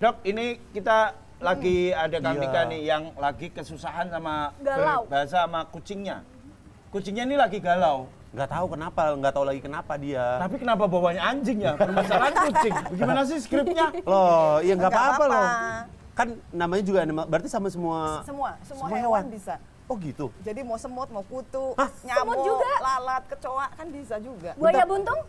Dok, ini kita lagi ada Kang Dika nih yang lagi kesusahan sama bahasa sama kucingnya. Kucingnya ini lagi galau. Nggak tahu kenapa, nggak tahu lagi kenapa dia. Tapi kenapa bawanya anjing ya? Permasalahan kucing. Gimana sih skripnya? Loh, ya nggak apa-apa loh. Kan namanya juga animal, berarti sama semua hewan bisa. Oh gitu. Jadi mau semut, mau kutu, Semut nyamuk, juga? lalat, kecoa kan bisa juga. Buaya buntung?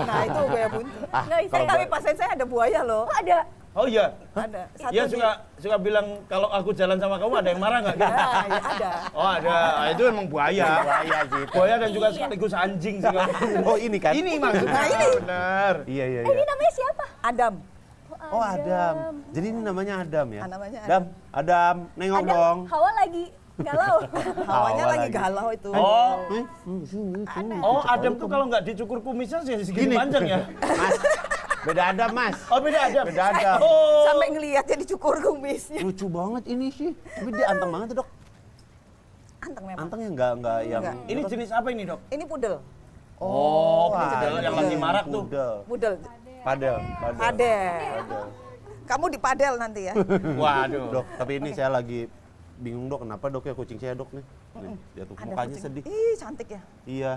Nah itu buaya buntung. Nggak bisa. Tapi pasien saya ada buaya loh. Oh ada. Oh iya. Ada. Dia suka bilang kalau aku jalan sama kamu ada yang marah nggak? Gitu? Nah, ya ada. Oh ada. Ah, itu emang buaya. Buaya gitu. Buaya dan juga sekaligus anjing sih. Oh ini kan? Ini maksudnya. Nah, ini. Benar. Iya. Ini namanya siapa? Adam. Oh Adam. Jadi ini namanya Adam ya? Namanya Adam. Adam, nengok Ada dong. Hawa lagi galau. Hawanya Hawa lagi lagi. galau itu. Oh Adam tuh kalau nggak dicukur kumisnya sih segini panjang ya? Mas, beda Adam mas. Oh beda Adam. Beda Adam. Oh. Sampai ngelihatnya dicukur kumisnya. Lucu banget ini sih. Tapi dia anteng banget tuh dok. Anteng memang. Anteng ya nggak yang. Enggak. Ini jenis apa ini dok? Ini pudel. Oh, ada yang lagi marak tuh. Pudel. Padel. Padel. Kamu di padel nanti ya. Waduh. Dok, tapi ini saya lagi bingung dok, kenapa dok ya kucing saya dok nih? Nih, dia tuh Ada mukanya kucing. sedih. Ih, cantik ya. Iya.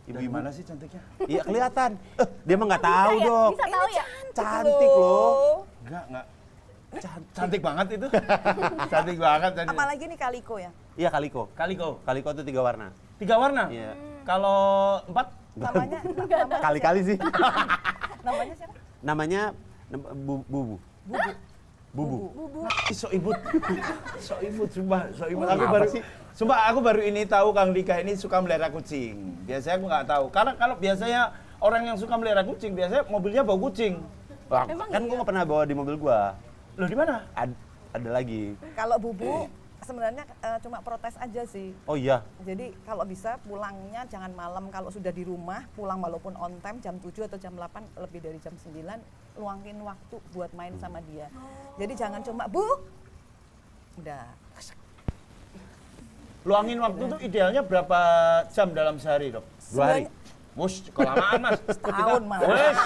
Dari Ibu-ibu. mana sih cantiknya? Iya kelihatan. Dia mah nggak tahu Bisa ya? dok. Bisa tahu ya? Cantik loh. Enggak. Cantik banget itu. Cantik banget tadi. Apalagi nih kaliko ya. Iya kaliko. Kaliko. Kaliko tuh 3 warna. 3 warna? Iya. Kalau 4? Namanya Kali-kali sih. namanya siapa? Namanya Bubu. Bubu. Ih, sok ibut. Sok ibut, sumpah. Sok ibut. Apa Aku baru sih? Sumpah aku baru ini tahu Kang Dika ini suka melihara kucing. Biasanya aku nggak tahu. Karena kalau biasanya orang yang suka melihara kucing, biasanya mobilnya bau kucing. Wah, Emang kan iya? gua nggak pernah bawa di mobil gua. Loh di mana? Ada lagi. Kalau bubu sebenarnya cuma protes aja sih. Oh iya. Jadi kalau bisa pulangnya jangan malam, kalau sudah di rumah pulang walaupun on time jam 7 atau jam 8 lebih dari jam 9 luangin waktu buat main sama dia. Jadi jangan cuma Bu. Udah. Luangin waktu tuh idealnya berapa jam dalam sehari, Dok? 2 hari. Wush, kelamaan Mas. Setahun malah. Wes,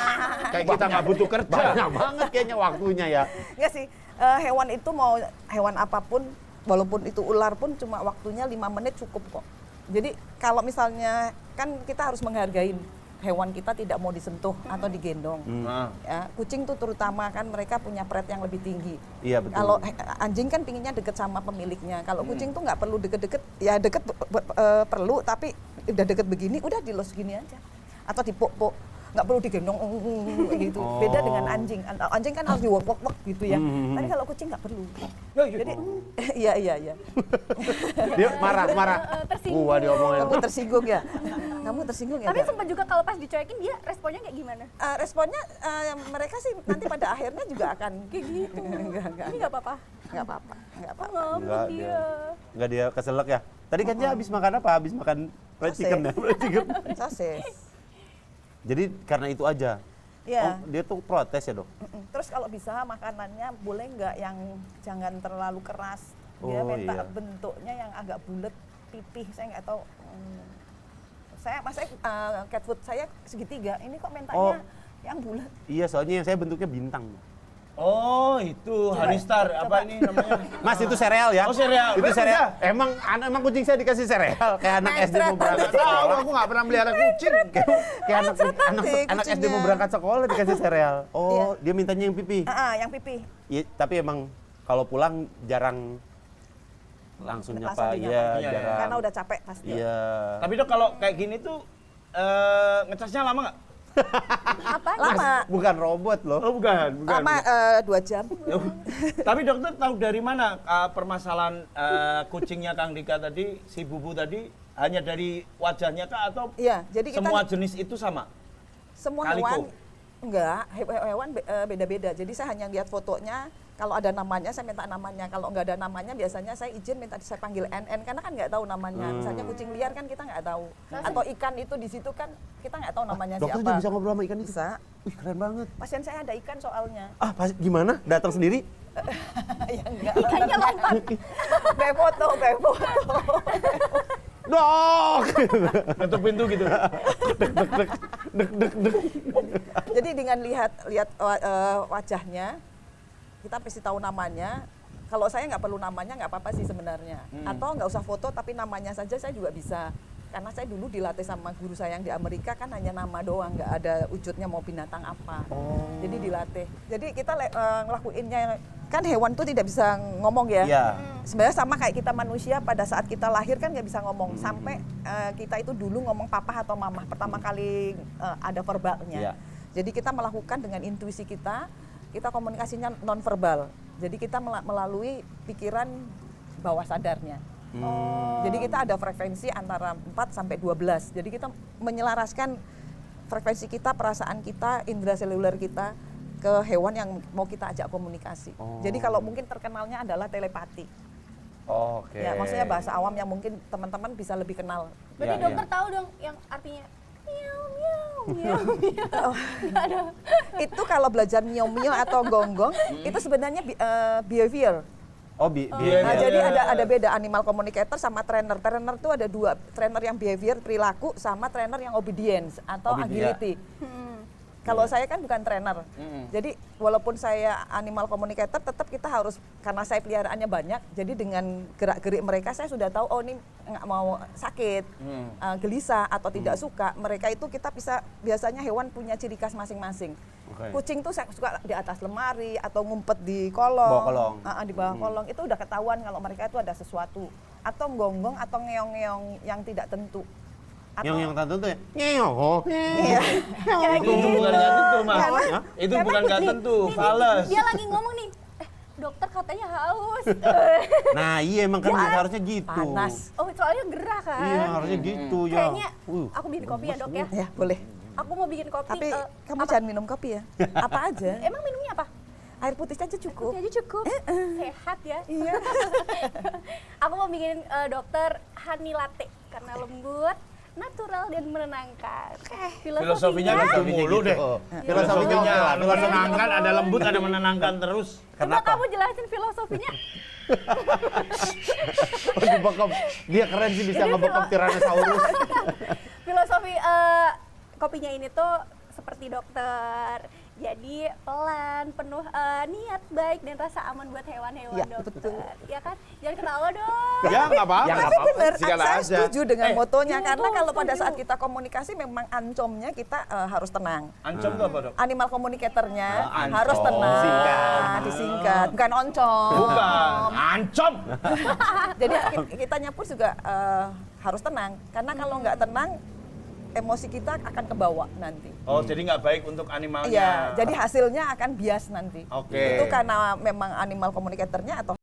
kayak kita nggak butuh kerja. Banyak banget kayaknya waktunya ya. Enggak sih, hewan itu mau hewan apapun walaupun itu ular pun cuma waktunya 5 menit cukup kok. Jadi kalau misalnya kan kita harus menghargai hewan kita tidak mau disentuh atau digendong. Nah, Ya, kucing tuh terutama kan mereka punya pret yang lebih tinggi. Iya betul. Kalau anjing kan pinginnya deket sama pemiliknya. Kalau kucing tuh nggak perlu deket-deket, ya deket perlu, tapi udah deket begini, udah dilos gini aja. Atau dipuk-puk, nggak perlu digendong gitu. Beda dengan anjing. Anjing kan harus diwok-wok gitu ya. Tapi kalau kucing nggak perlu. Jadi iya. Dia marah. Tersinggung. Wah diomongin. Kamu tersinggung ya? Kamu tersinggung ya? Tapi Gar? sempat juga kalau pas dicuekin dia responnya kayak gimana? Responnya mereka sih nanti pada akhirnya juga akan Kayak gitu. Enggak. Ini nggak apa-apa. Nggak apa-apa. Oh, ngamuk Enggak, dia. Enggak dia keselak ya. Tadi kan dia habis makan apa? Habis makan fried chicken ya. Fried chicken. Sosis. Jadi karena itu aja. Ya. Oh, dia tuh protes ya dok. Terus kalau bisa makanannya boleh nggak yang jangan terlalu keras. Dia Oh, minta iya. bentuknya yang agak bulat, pipih. Saya nggak tahu. Saya cat food saya segitiga. Ini kok mintanya Oh. yang bulat. Iya soalnya yang saya bentuknya bintang. oh itu Hanistar apa ini namanya? Mas itu sereal ya? Oh, sereal. Itu Beda. sereal. Emang kucing saya dikasih sereal kayak anak SD mau berangkat Nggak tahu, sekolah. aku nggak pernah melihara kucing. Kayak anak SD mau berangkat sekolah dikasih sereal. Oh, dia mintanya yang pipi. Yang pipih. Iya, tapi emang kalau pulang jarang langsung Langsung nyapa. dinyapa. Iya, Iya, jarang. Karena udah capek pasti. Iya. Tapi Dok kalau kayak gini tuh ngecasnya lama nggak? Apa? Lama. Bukan robot loh. Oh bukan. Lama 2 jam. Tapi dokter tahu dari mana permasalahan kucingnya Kang Dika tadi, si Bubu tadi, hanya dari wajahnya kah atau Iya, jadi kita semua jenis itu sama? semua Kaliko? hewan enggak, hewan beda-beda. Jadi saya hanya lihat fotonya, kalau ada namanya saya minta namanya. Kalau nggak ada namanya biasanya saya izin minta saya panggil NN karena kan nggak tahu namanya. Misalnya kucing liar kan kita nggak tahu. Atau ikan itu di situ kan kita nggak tahu namanya Dokter siapa. juga bisa ngobrol sama ikan itu? Bisa. Wih keren banget. Pasien saya ada ikan soalnya. Gimana? Datang sendiri? Ya enggak. Ikannya lompat. Kayak foto. Dok! Ketuk pintu gitu. Jadi dengan lihat wajahnya, kita pasti tahu namanya. Kalau saya nggak perlu namanya nggak apa-apa sih sebenarnya. Atau nggak usah foto tapi namanya saja saya juga bisa. Karena saya dulu dilatih sama guru saya yang di Amerika kan hanya nama doang, nggak ada wujudnya mau binatang apa. Jadi dilatih. Jadi kita ngelakuinnya, kan hewan tuh tidak bisa ngomong ya. Iya. Sebenarnya sama kayak kita manusia pada saat kita lahir kan nggak bisa ngomong. Sampai kita itu dulu ngomong papa atau mama pertama kali ada verbalnya. Iya. Jadi kita melakukan dengan intuisi kita komunikasinya nonverbal. Jadi kita melalui pikiran bawah sadarnya. Jadi kita ada frekuensi antara 4 sampai 12. Jadi kita menyelaraskan frekuensi kita, perasaan kita, indera seluler kita ke hewan yang mau kita ajak komunikasi. Jadi kalau mungkin terkenalnya adalah telepati. Oke. Ya, maksudnya bahasa awam yang mungkin teman-teman bisa lebih kenal. Berarti Iya, dokter iya. tahu dong yang artinya miau miau miau miau. Nggak ada. Itu kalau belajar mio-mio atau gonggong, itu sebenarnya behavior. Oh, Iya, Nah, iya, jadi iya. ada beda animal communicator sama trainer. Trainer itu ada dua, trainer yang behavior perilaku sama trainer yang obedience atau Obedience. agility. Kalau saya kan bukan trainer. Jadi walaupun saya animal communicator tetap kita harus, karena saya peliharaannya banyak, jadi dengan gerak-gerik mereka saya sudah tahu oh ini nggak mau sakit, gelisah atau tidak suka. Mereka itu kita bisa, biasanya hewan punya ciri khas masing-masing. Oke. Kucing tuh saya suka di atas lemari atau ngumpet di kolong. Bawah kolong. Di bawah kolong itu udah ketahuan kalau mereka itu ada sesuatu, atau gonggong atau ngeong-ngeong yang tidak tentu. Yang tante tuh ya. Nyeong. Iya. Itu bukan nggak tentu, Mas. Karena- Itu karena bukan nggak Nih, tentu, nih, fales. dia lagi ngomong nih, dokter katanya haus. Nah, iya emang kan harusnya gitu. Panas. Oh, soalnya gerah kan. Iya, harusnya gitu ya. Kayaknya aku bikin kopi ya, Dok ya. Ya boleh. Aku mau bikin kopi. Tapi kamu apa? jangan minum kopi ya. Apa aja. Emang minumnya apa? Air putih aja cukup. Kopi aja cukup. Sehat ya. Iya. Aku mau bikin dokter honey latte karena lembut, natural dan menenangkan. Filosofinya gitu mulu deh. Filosofinya Ada menenangkan, ada lembut, ada menenangkan terus. Coba kamu jelasin filosofinya. Oh, dia keren sih bisa Jadi ngebekap Tyrannosaurus. Filosofi kopinya ini tuh seperti dokter. Jadi pelan, penuh niat baik dan rasa aman buat hewan-hewan, Ya, dokter. betul. Ya kan? Jangan ketawa dong. Ya nggak apa-apa. Ya, nggak Tapi apa-apa, benar, silakan saya aja. setuju dengan motonya Iya, karena kalau pada setuju. saat kita komunikasi memang ancomnya kita harus tenang. Ancam tuh apa, Dok? Animal communicatornya ancom. harus tenang, disingkat, bukan oncom. Bukan, ancam. Jadi kitanya pun juga harus tenang, karena kalau nggak tenang emosi kita akan kebawa nanti. Oh, jadi nggak baik untuk animalnya. Iya, jadi hasilnya akan bias nanti. Oke. Itu karena memang animal communicatornya atau